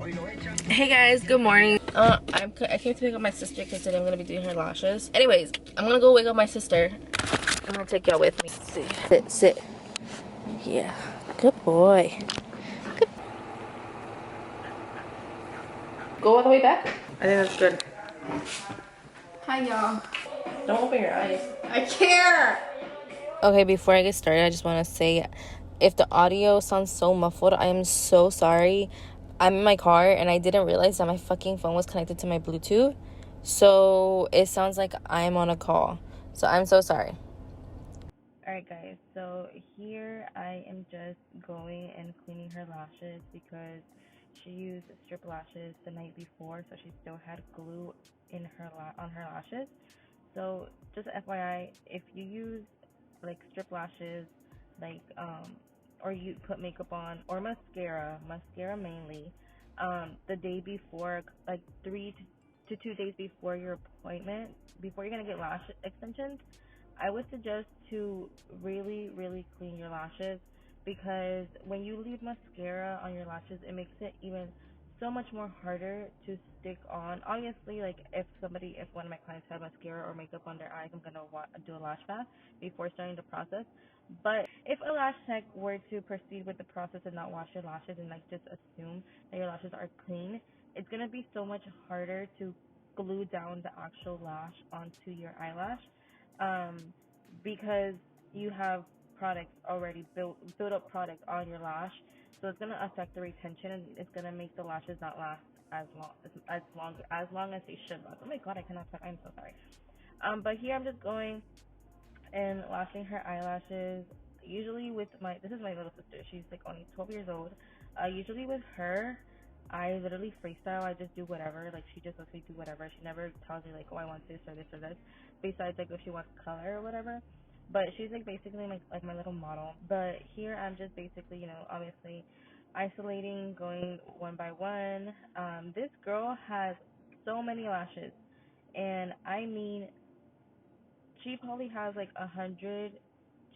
Hey guys, good morning. I came to pick up my sister because today I'm gonna be doing her lashes. Anyways, I'm gonna go wake up my sister. I'm gonna take y'all with me. Sit. Yeah, good boy. Good. Go all the way back. I think that's good. Hi y'all. Don't open your eyes. I care. Okay, before I get started, I just want to say, if the audio sounds so muffled, I am so sorry. I'm in my car and I didn't realize that my fucking phone was connected to my Bluetooth. So it sounds like I'm on a call. So I'm so sorry. Alright guys, so here I am just going and cleaning her lashes because she used strip lashes the night before, so she still had glue in her on her lashes. So just FYI, if you use like strip lashes, like or you put makeup on or mascara mainly, the day before, like 3 to 2 days before your appointment, before you're gonna get lash extensions, I would suggest to really, really clean your lashes, because when you leave mascara on your lashes, it makes it even so much more harder to stick on. Obviously, like if one of my clients have mascara or makeup on their eyes, I'm gonna do a lash bath before starting the process. But if a lash tech were to proceed with the process and not wash your lashes and like just assume that your lashes are clean, it's gonna be so much harder to glue down the actual lash onto your eyelash, because you have products already built up product on your lash, so it's gonna affect the retention and it's gonna make the lashes not last as long as they should last. Oh my god, I cannot talk. I'm so sorry. But here I'm just going and lashing her eyelashes. Usually with this is my little sister. She's like only 12 years old. Usually with her, I literally freestyle. I just do whatever. Like she just lets me do whatever. She never tells me like, oh, I want this or this or this. Besides like if she wants color or whatever. But she's like basically like my little model. But here I'm just basically, obviously isolating, going one by one. This girl has so many lashes, and I mean she probably has like 100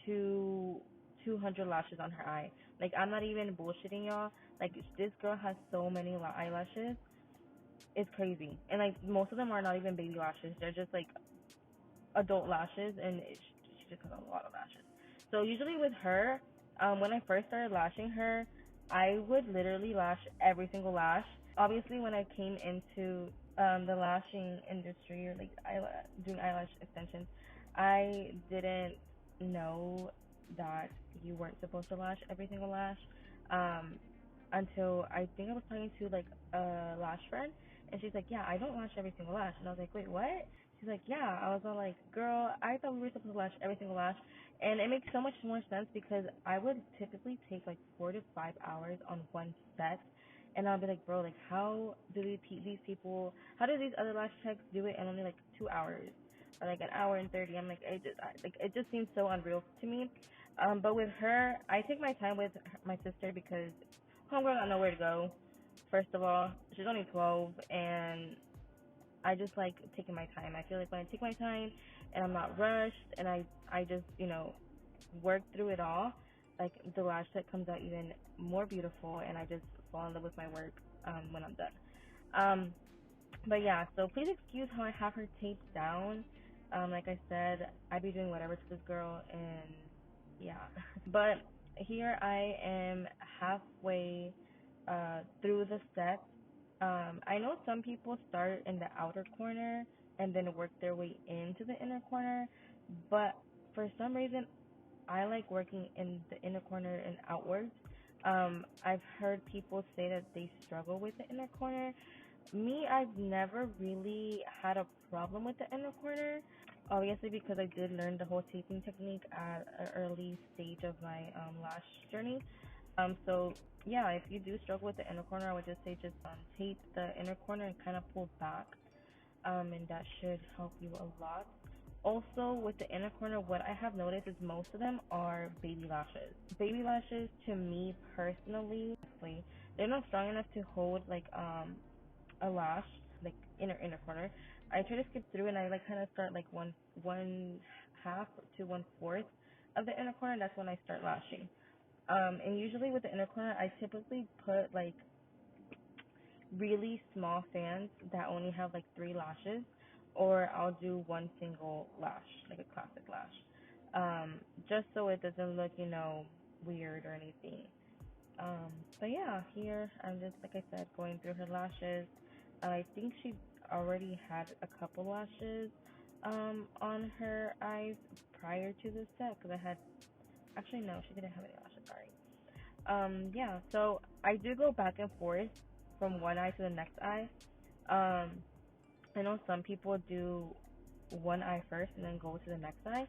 to 200 lashes on her eye. Like I'm not even bullshitting y'all. Like this girl has so many eyelashes. It's crazy. And like most of them are not even baby lashes. They're just like adult lashes, and she just has a lot of lashes. So usually with her, when I first started lashing her, I would literally lash every single lash. Obviously, when I came into the lashing industry, or like doing eyelash extensions, I didn't know that you weren't supposed to lash every single lash, until I think I was talking to like a lash friend, and she's like, yeah, I don't lash every single lash. And I was like, wait, what? She's like, yeah. I was all like, girl, I thought we were supposed to lash every single lash. And it makes so much more sense because I would typically take like 4 to 5 hours on one set. And I'll be like, bro, like, how do how do these other lash techs do it in only like 2 hours? Or like an hour and 30? I'm like, it just seems so unreal to me. But with her, I take my time with my sister because homegirl got nowhere to go. First of all, she's only 12, and I just like taking my time. I feel like when I take my time and I'm not rushed, and I just work through it all, like the lash set comes out even more beautiful, and I just fall in love with my work when I'm done. Um, but yeah, so please excuse how I have her taped down. Like I said, I be doing whatever to this girl, and yeah. But here I am halfway through the set. I know some people start in the outer corner and then work their way into the inner corner, but for some reason I like working in the inner corner and outwards. I've heard people say that they struggle with the inner corner. Me, I've never really had a problem with the inner corner, obviously because I did learn the whole taping technique at an early stage of my lash journey. So yeah, if you do struggle with the inner corner, I would just say just tape the inner corner and kind of pull back, and that should help you a lot. Also, with the inner corner, what I have noticed is most of them are baby lashes. Baby lashes, to me personally, they're not strong enough to hold like a lash, like inner corner. I try to skip through, and I like kind of start like one half to 1/4 of the inner corner. That's when I start lashing. And usually with the inner corner, I typically put like really small fans that only have like 3 lashes, or I'll do one single lash, like a classic lash, just so it doesn't look, weird or anything. But yeah, here I'm just, like I said, going through her lashes. I think she already had a couple lashes on her eyes prior to this set, because I had, actually no, she didn't have any lashes, sorry. Yeah, so I do go back and forth from one eye to the next eye. Um, I know some people do one eye first and then go to the next eye,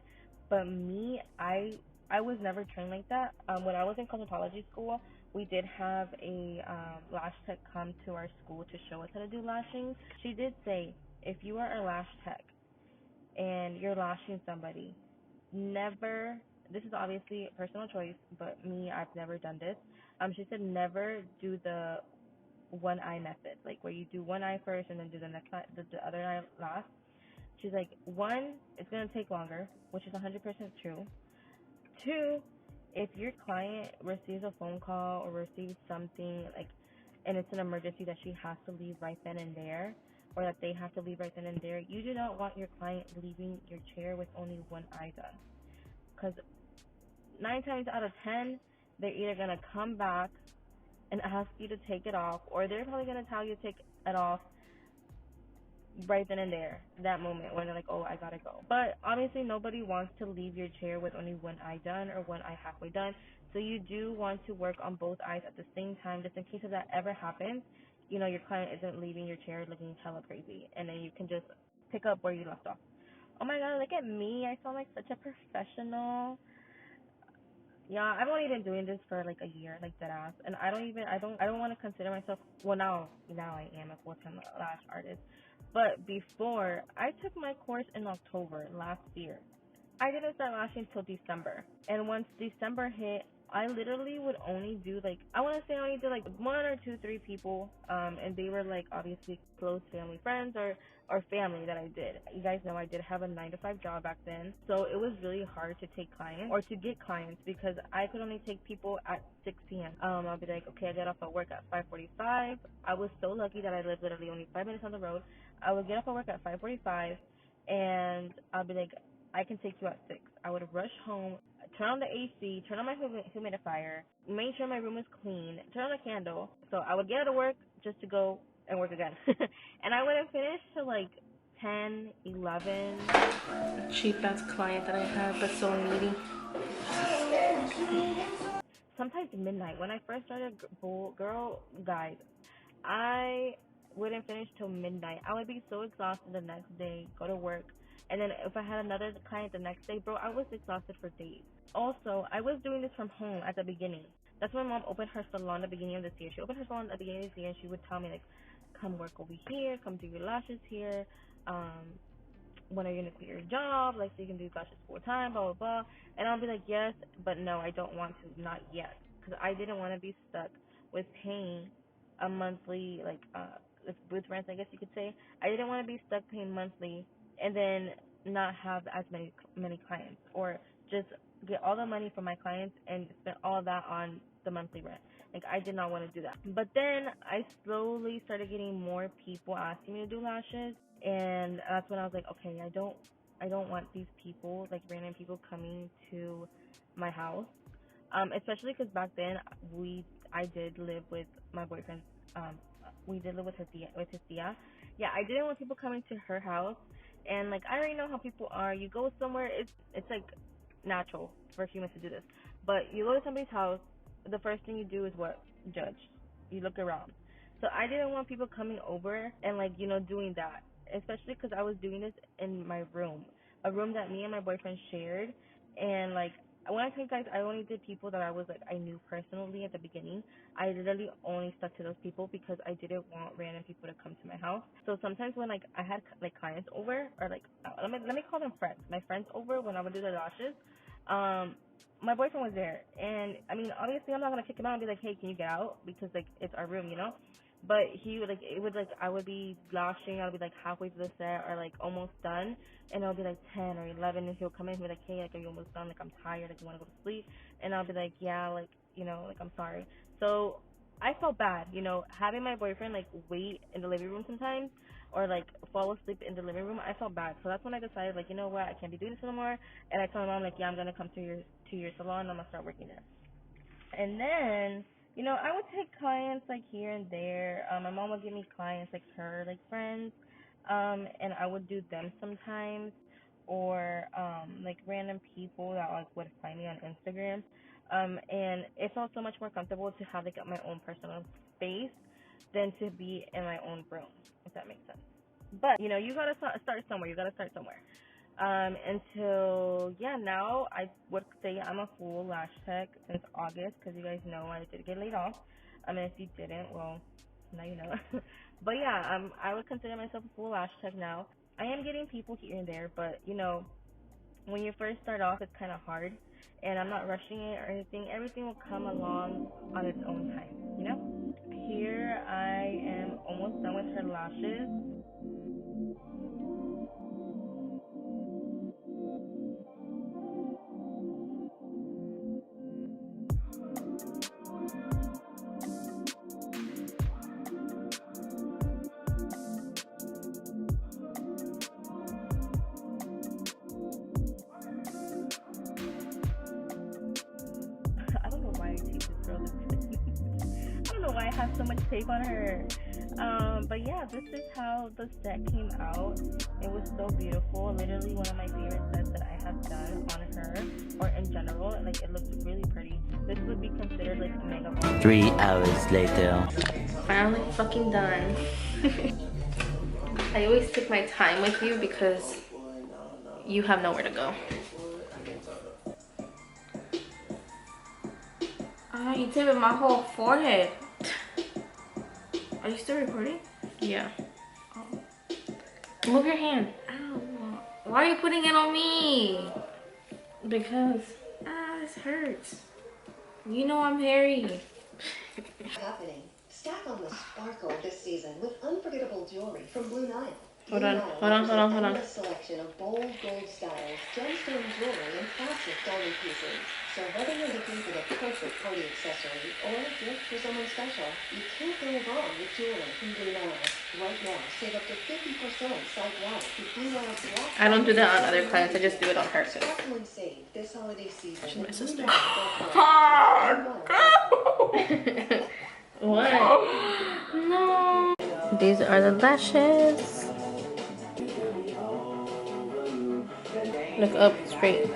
but me, I was never trained like that. When I was in cosmetology school, we did have a lash tech come to our school to show us how to do lashing. She did say, if you are a lash tech and you're lashing somebody, never, this is obviously a personal choice, but me, I've never done this. She said never do the one eye method, like where you do one eye first and then do the next eye, the other eye last. She's like, one, it's gonna take longer, which is 100% true. Two, if your client receives a phone call or receives something like, and it's an emergency that she has to leave right then and there, or that they have to leave right then and there, you do not want your client leaving your chair with only one eye done, because 9 times out of 10, they're either gonna come back and ask you to take it off, or they're probably gonna tell you to take it off right then and there, that moment when they're like, oh, I gotta go. But obviously nobody wants to leave your chair with only one eye done or one eye halfway done. So you do want to work on both eyes at the same time, just in case if that ever happens, your client isn't leaving your chair looking hella crazy, and then you can just pick up where you left off. Oh my god, look at me. I sound like such a professional. Yeah, I've only been doing this for like a year, like dead ass, and I don't want to consider myself. Well, now I am a full-time lash artist, but before I took my course in October last year. I didn't start lashing till December, and once December hit, I literally would only do like, I want to say I only did like one or two, three people, and they were like obviously close family friends or family that I did. You guys know I did have a 9 to 5 job back then, so it was really hard to take clients or to get clients because I could only take people at 6 p.m. I'll be like, okay, I get off at work at 5:45. I was so lucky that I lived literally only 5 minutes on the road. I would get off at work at 5:45, and I'll be like, I can take you at 6. I would rush home, turn on the AC, turn on my humidifier, make sure my room is clean, turn on a candle. So I would get out of work just to go and work again. And I wouldn't finish till like 10, 11. Cheap ass client that I have that's so needy. Sometimes midnight. When I first started, girl, guys, I wouldn't finish till midnight. I would be so exhausted the next day, go to work. And then if I had another client the next day, bro, I was exhausted for days. Also, I was doing this from home at the beginning. That's when mom opened her salon at the beginning of this year. She opened her salon at the beginning of this year, and she would tell me, like, come work over here, come do your lashes here. When are you going to quit your job? Like, so you can do lashes full time, blah, blah, blah. And I'll be like, yes, but no, I don't want to, not yet. Because I didn't want to be stuck with paying a monthly, like, booth rent, I guess you could say. I didn't want to be stuck paying monthly and then not have as many clients, or just get all the money from my clients and spend all of that on the monthly rent. Like, I did not want to do that. But then I slowly started getting more people asking me to do lashes, and that's when I was like, okay, I don't want these people, like random people, coming to my house. Especially because back then I did live with my boyfriend. We did live with his tia. Yeah, I didn't want people coming to her house. And like, I already know how people are. You go somewhere, it's like natural for humans to do this. But you go to somebody's house, the first thing you do is what? Judge. You look around. So I didn't want people coming over and like, doing that. Especially because I was doing this in my room, a room that me and my boyfriend shared. And like, when I tell you guys, I only did people that I knew personally at the beginning. I literally only stuck to those people because I didn't want random people to come to my house. So sometimes when like I had like clients over, or like, let me call them friends. My friends over, when I would do their lashes, my boyfriend was there, and I mean, obviously I'm not gonna kick him out and be like, hey, can you get out, because like it's our room, But he would I would be lashing, I would be like halfway through the set or like almost done, and I'll be like 10 or 11, and he'll come in and be like, hey, like, are you almost done? Like, I'm tired, like, you want to go to sleep? And I'll be like, yeah, like, like, I'm sorry. So I felt bad, you know, having my boyfriend like wait in the living room sometimes or like fall asleep in the living room. I felt bad, so that's when I decided like, you know what, I can't be doing this anymore. And I told my mom like, yeah, I'm gonna come to your salon. I'm gonna start working there. And then, you know, I would take clients like here and there. My mom would give me clients like her, like friends, and I would do them sometimes, or like random people that like would find me on Instagram. And it felt so much more comfortable to have like my own personal space than to be in my own room, if that makes sense. But you know, you gotta start somewhere. You gotta start somewhere. Until yeah, now I would say I'm a full lash tech since August because you guys know I did get laid off. I mean, if you didn't, well, now you know. But yeah, I would consider myself a full lash tech now. I am getting people here and there, but you know, when you first start off, it's kind of hard, and I'm not rushing it or anything. Everything will come along on its own time, you know. Here I am almost done with her lashes. I don't know why I tape this girl. I don't know why I have so much tape on her. But yeah, this is how the set came out. It was so beautiful. Literally one of my favorite sets that I have done on her or in general. Like it looks really pretty. This would be considered like a mega bomb. 3 hours later. Finally fucking done. I always take my time with you because you have nowhere to go. Ah, you taped my whole forehead. Are you still recording? Yeah. Oh. Move your hand. Ow. Why are you putting it on me? Because this hurts. You know I'm hairy. Happening. Stack on the sparkle this season with unforgettable jewelry from Blue Nile. Hold on. A selection of bold gold styles, gemstone jewelry, and classic diamond pieces. So whether you're looking for the perfect party accessory or a gift for someone special, you can't go wrong with jewelry from Blue Nile. Right now, save up to 50% site-wide with Blue Nile's Black. I don't do that on other clients. I just do it on her. Sparkle and save this holiday season. She's my sister. What? No. These are the lashes. Look up straight.